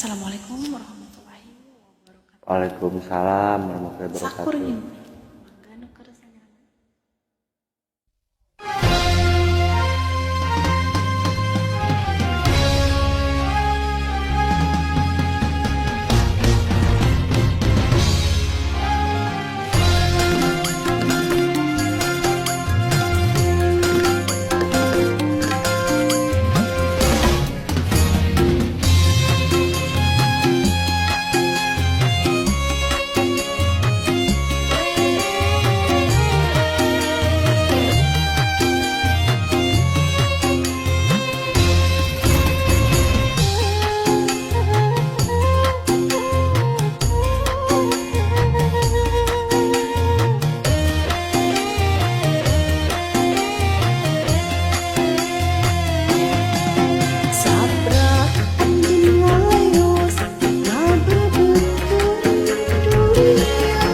Assalamualaikum warahmatullahi wabarakatuh. Waalaikumsalam warahmatullahi Sakur wabarakatuh. nih. Mangga nu keur sanyaran. Sabrak anjeun ngayos ngabebeutkeun durian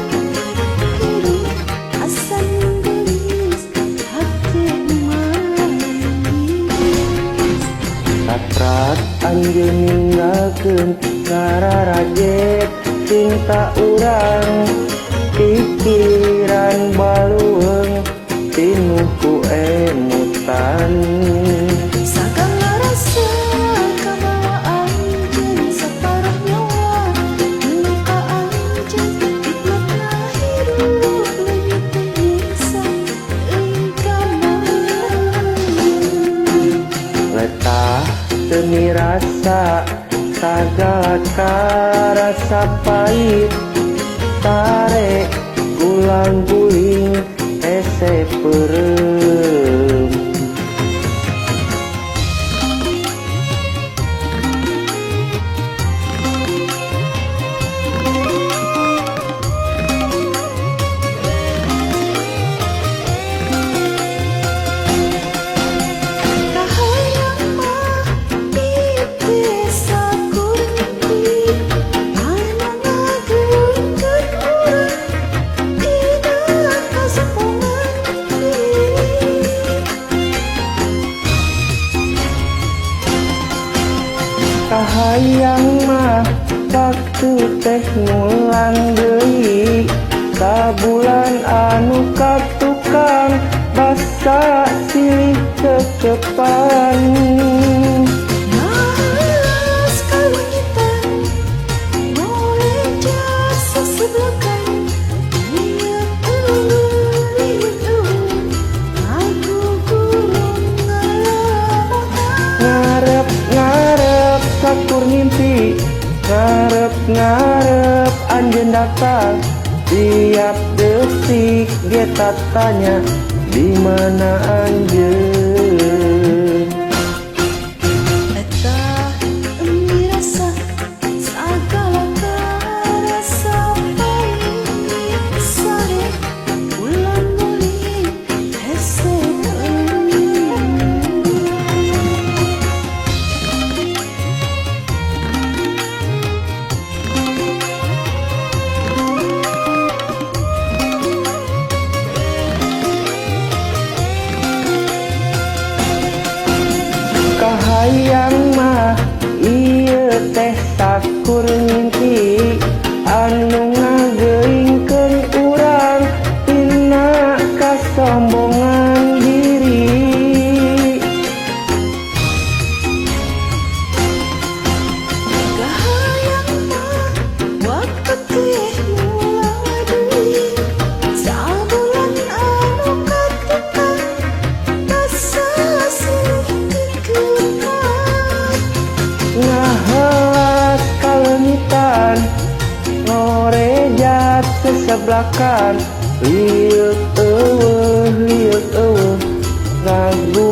hirup asan geulis hate manis. Saprat anjeun ninggalkeun ngararajet cinta urang, pikiran balueung pinuh ku emutan. Sagala rasa kabawa anjeun saparuh nyawa muka anjeun hikmatna hirup leuwih teh bisa euy kamana. Letah seni rasa sagala karasa pahit, tarik gulang guling ese peureum. Kahayang mah titih sakur mimpi anu ngageungkeun urang dina kasampungan diri. Kahayang mah waktu teh ngulang deui, sabulan anu katukang basa silih kekepan. Mas kawitan boleh jasa sebelakan lihat aku gulung ngalamutan. Ngarep-ngarep sakur ngimpi, ngarep-ngarep anjeun datang, tiap detik ge tanya di mana anjeun. Eta euy rasa sagala karasa pahit sare ulang guling hese euy. Kahayang mah ieu teh sakur ngimpi anu ngageuingkeun urang tina kasombongan diri. Kahayang mah waktu teh ngulang deui sabulan anu katukang basa silih kekepan. Ngahelas kaleumitan ngorejat seseblakan, liuk eueuh ngagulung